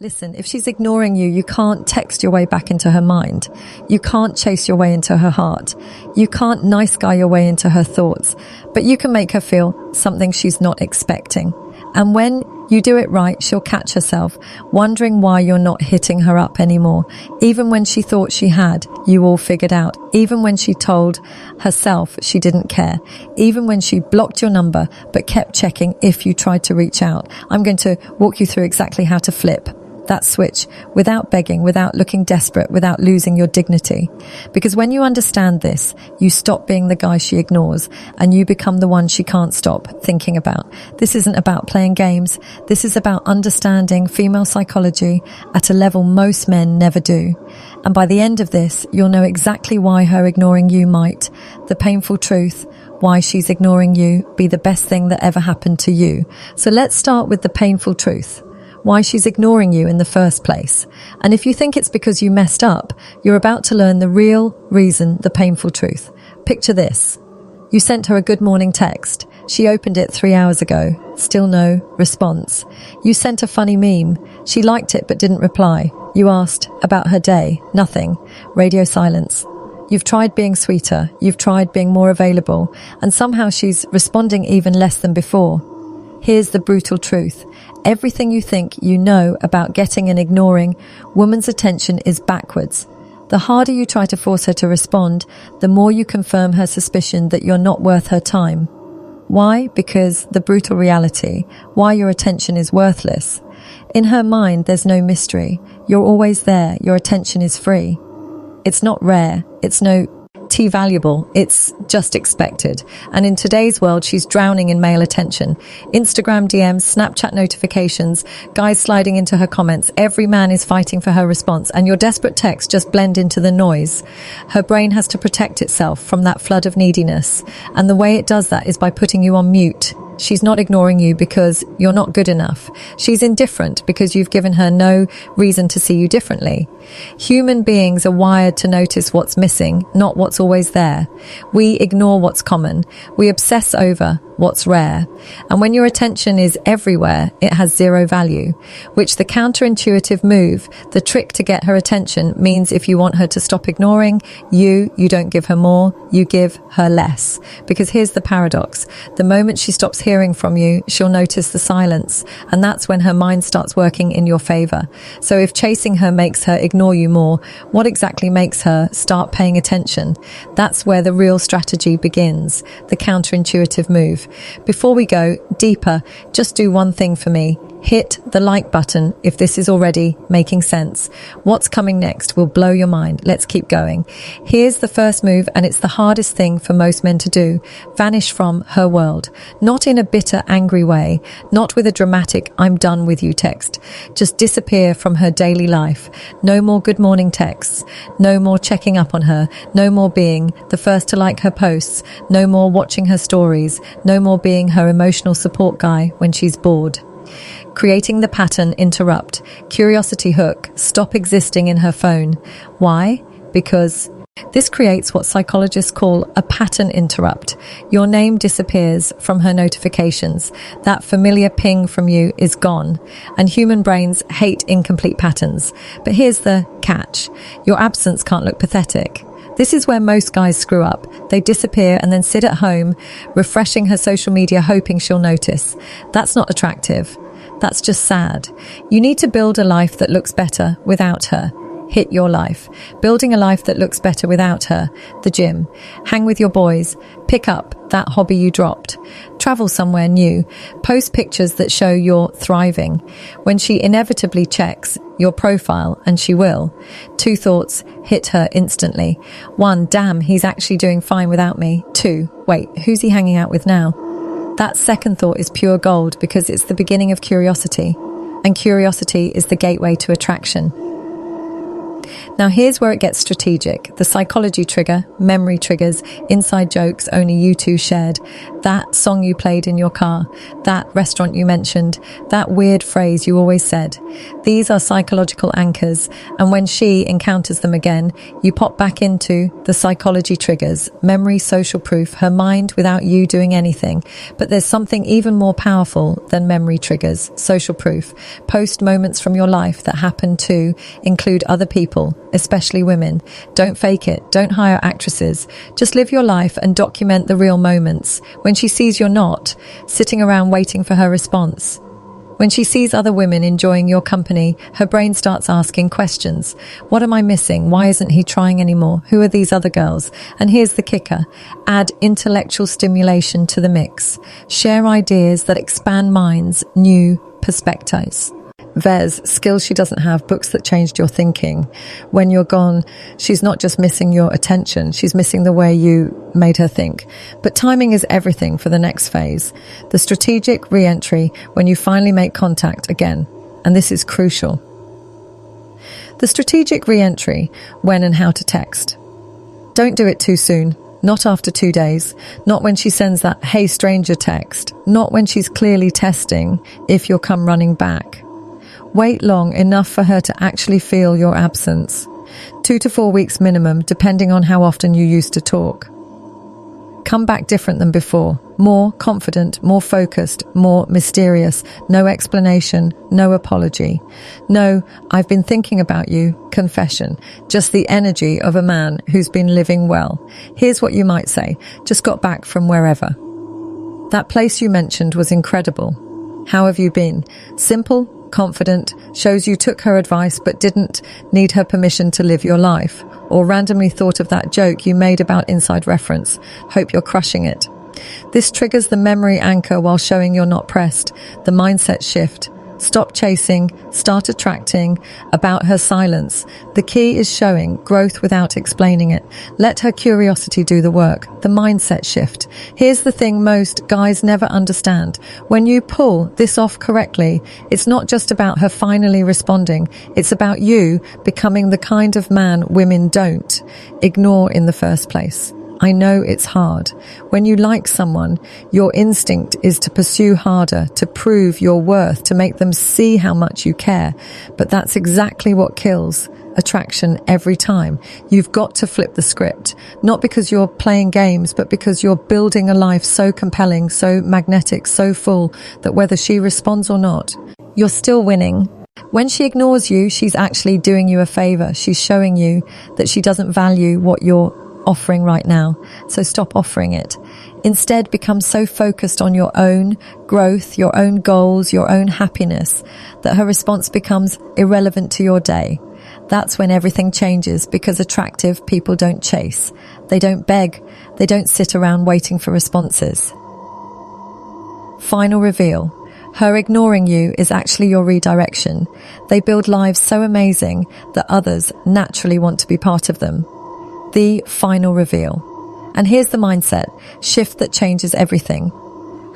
Listen, if she's ignoring you, you can't text your way back into her mind. You can't chase your way into her heart. You can't nice guy your way into her thoughts. But you can make her feel something she's not expecting. And when you do it right, she'll catch herself, wondering why you're not hitting her up anymore. Even when she thought she had, you all figured out. Even when she told herself she didn't care. Even when she blocked your number, but kept checking if you tried to reach out. I'm going to walk you through exactly how to flip that switch without begging, without looking desperate, without losing your dignity. Because when you understand this, you stop being the guy she ignores and you become the one she can't stop thinking about. This isn't about playing games. This is about understanding female psychology at a level most men never do. And by the end of this, you'll know exactly why her ignoring you might, the painful truth, why she's ignoring you, be the best thing that ever happened to you. So let's start with the painful truth. Why she's ignoring you in the first place. And if you think it's because you messed up, you're about to learn the real reason, the painful truth. Picture this. You sent her a good morning text. She opened it 3 hours ago. Still no response. You sent a funny meme. She liked it but didn't reply. You asked about her day. Nothing. Radio silence. You've tried being sweeter. You've tried being more available. And somehow she's responding even less than before. Here's the brutal truth. Everything you think you know about getting and ignoring woman's attention is backwards. The harder you try to force her to respond, the more you confirm her suspicion that you're not worth her time. Why? Because the brutal reality, why your attention is worthless. In her mind, there's no mystery. You're always there. Your attention is free. It's not rare. It's no valuable, it's just expected. And in today's world, she's drowning in male attention. Instagram DMs, Snapchat notifications, guys sliding into her comments. Every man is fighting for her response, and your desperate texts just blend into the noise. Her brain has to protect itself from that flood of neediness, and the way it does that is by putting you on mute. She's not ignoring you because you're not good enough. She's indifferent because you've given her no reason to see you differently. Human beings are wired to notice what's missing, not what's always there. We ignore what's common. We obsess over what's rare. And when your attention is everywhere, it has zero value, which the counterintuitive move, the trick to get her attention, means if you want her to stop ignoring you, you don't give her more, you give her less. Because here's the paradox. The moment she stops hearing from you, she'll notice the silence. And that's when her mind starts working in your favor. So if chasing her makes her ignore you more, what exactly makes her start paying attention? That's where the real strategy begins, the counterintuitive move. Before we go deeper, just do one thing for me. Hit the like button if this is already making sense. What's coming next will blow your mind. Let's keep going. Here's the first move, and it's the hardest thing for most men to do. Vanish from her world. Not in a bitter, angry way. Not with a dramatic, I'm done with you text. Just disappear from her daily life. No more good morning texts. No more checking up on her. No more being the first to like her posts. No more watching her stories. No more being her emotional support guy when she's bored. Creating the pattern interrupt. Curiosity hook. Stop existing in her phone. Why? Because this creates what psychologists call a pattern interrupt. Your name disappears from her notifications. That familiar ping from you is gone. And human brains hate incomplete patterns. But here's the catch. Your absence can't look pathetic. This is where most guys screw up. They disappear and then sit at home, refreshing her social media, hoping she'll notice. That's not attractive. That's just sad. You need to build a life that looks better without her. Hit your life. Building a life that looks better without her. The gym. Hang with your boys. Pick up that hobby you dropped. Travel somewhere new. Post pictures that show you're thriving. When she inevitably checks your profile, and she will, 2 thoughts hit her instantly. 1, damn, he's actually doing fine without me. 2, wait, who's he hanging out with now? That second thought is pure gold because it's the beginning of curiosity. And curiosity is the gateway to attraction. Now here's where it gets strategic. The psychology trigger, memory triggers, inside jokes only you two shared. that song you played in your car, that restaurant you mentioned, that weird phrase you always said. These are psychological anchors, and when she encounters them again, you pop back into the psychology triggers, memory, social proof, her mind without you doing anything. But there's something even more powerful than memory triggers, social proof. Post moments from your life that happen to include other people, especially women. Don't fake it. Don't hire actresses. Just live your life and document the real moments. When she sees you're not sitting around waiting for her response. When she sees other women enjoying your company, her brain starts asking questions. What am I missing? Why isn't he trying anymore? Who are these other girls? And here's the kicker. Add intellectual stimulation to the mix. Share ideas that expand minds, new perspectives. Vez, skills she doesn't have, books that changed your thinking. When you're gone, she's not just missing your attention, she's missing the way you made her think. But timing is everything for the next phase. The strategic re-entry, when you finally make contact again. And this is crucial. The strategic re-entry, when and how to text. Don't do it too soon. Not after 2 days. Not when she sends that "hey stranger" text. Not when she's clearly testing if you'll come running back. Wait long enough for her to actually feel your absence. 2 to 4 weeks minimum, depending on how often you used to talk. Come back different than before. More confident, more focused, more mysterious. No explanation, no apology. No, I've been thinking about you, confession. Just the energy of a man who's been living well. Here's what you might say. Just got back from wherever. That place you mentioned was incredible. How have you been? Simple, confident, shows you took her advice but didn't need her permission to live your life, or randomly thought of that joke you made about inside reference. Hope you're crushing it. This triggers the memory anchor while showing you're not pressed, the mindset shift. Stop chasing, start attracting, about her silence. The key is showing growth without explaining it. Let her curiosity do the work, the mindset shift. Here's the thing most guys never understand. When you pull this off correctly, it's not just about her finally responding. It's about you becoming the kind of man women don't ignore in the first place. I know it's hard. When you like someone, your instinct is to pursue harder, to prove your worth, to make them see how much you care. But that's exactly what kills attraction every time. You've got to flip the script, not because you're playing games, but because you're building a life so compelling, so magnetic, so full that whether she responds or not, you're still winning. When she ignores you, she's actually doing you a favor. She's showing you that she doesn't value what you're offering right now, so stop offering it. Instead, become so focused on your own growth, your own goals, your own happiness, that her response becomes irrelevant to your day. That's when everything changes, because attractive people don't chase. They don't beg. They don't sit around waiting for responses. Final reveal. Her ignoring you is actually your redirection. They build lives so amazing that others naturally want to be part of them. The final reveal. And here's the mindset shift that changes everything.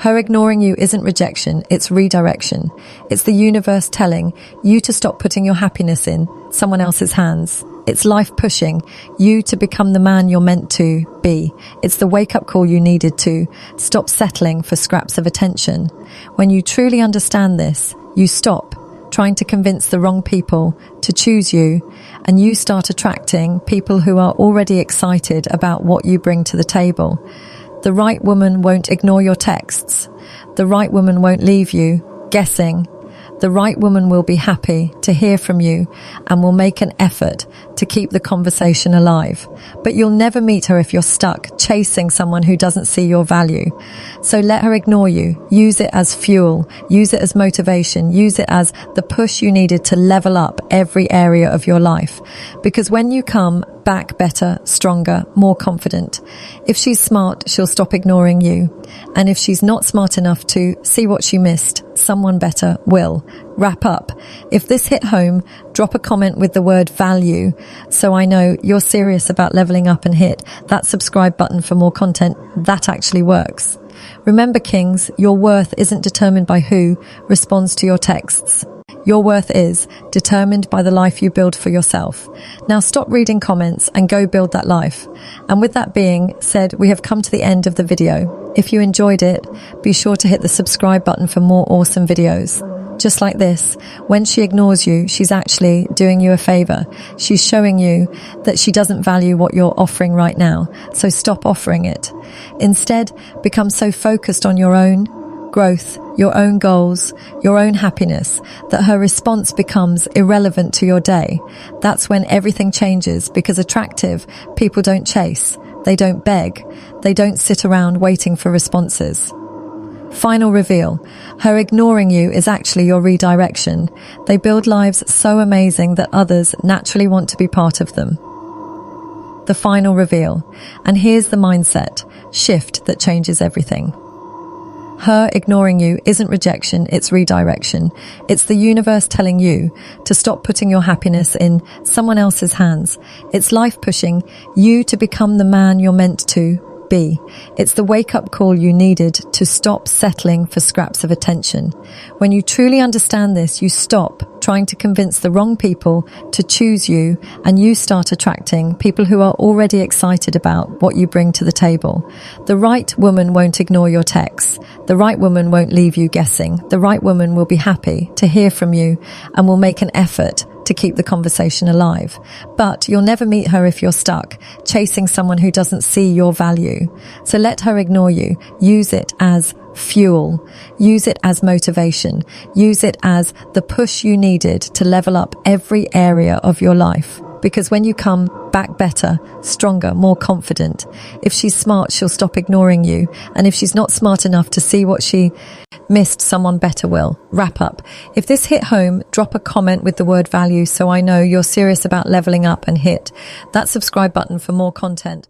Her ignoring you isn't rejection, it's redirection. It's the universe telling you to stop putting your happiness in someone else's hands. It's life pushing you to become the man you're meant to be. It's the wake-up call you needed to stop settling for scraps of attention. When you truly understand this, you stop trying to convince the wrong people to choose you, and you start attracting people who are already excited about what you bring to the table. The right woman won't ignore your texts. The right woman won't leave you guessing. The right woman will be happy to hear from you and will make an effort to keep the conversation alive. But you'll never meet her if you're stuck chasing someone who doesn't see your value. So let her ignore you. Use it as fuel. Use it as motivation. Use it as the push you needed to level up every area of your life. Because when you come back better, stronger, more confident, if she's smart, she'll stop ignoring you. And if she's not smart enough to see what she missed, someone better will. Wrap up. If this hit home, drop a comment with the word value so I know you're serious about leveling up, and hit that subscribe button for more content that actually works. Remember, Kings, your worth isn't determined by who responds to your texts. Your worth is determined by the life you build for yourself. Now stop reading comments and go build that life. And with that being said, we have come to the end of the video. If you enjoyed it, be sure to hit the subscribe button for more awesome videos. Just like this, when she ignores you, she's actually doing you a favor. She's showing you that she doesn't value what you're offering right now, so stop offering it. Instead, become so focused on your own growth, your own goals, your own happiness, that her response becomes irrelevant to your day. That's when everything changes, because attractive people don't chase, they don't beg, they don't sit around waiting for responses. Final reveal. Her ignoring you is actually your redirection. They build lives so amazing that others naturally want to be part of them. The final reveal. And here's the mindset shift that changes everything. Her ignoring you isn't rejection, it's redirection. It's the universe telling you to stop putting your happiness in someone else's hands. It's life pushing you to become the man you're meant to be. It's the wake-up call you needed to stop settling for scraps of attention. When you truly understand this, you stop trying to convince the wrong people to choose you, and you start attracting people who are already excited about what you bring to the table. The right woman won't ignore your texts. The right woman won't leave you guessing. The right woman will be happy to hear from you and will make an effort to keep the conversation alive. But you'll never meet her if you're stuck chasing someone who doesn't see your value. So let her ignore you. Use it as fuel. Use it as motivation. Use it as the push you needed to level up every area of your life. Because when you come back better, stronger, more confident, if she's smart, she'll stop ignoring you. And if she's not smart enough to see what she missed, someone better will. Wrap up. If this hit home, drop a comment with the word value so I know you're serious about leveling up, and hit that subscribe button for more content.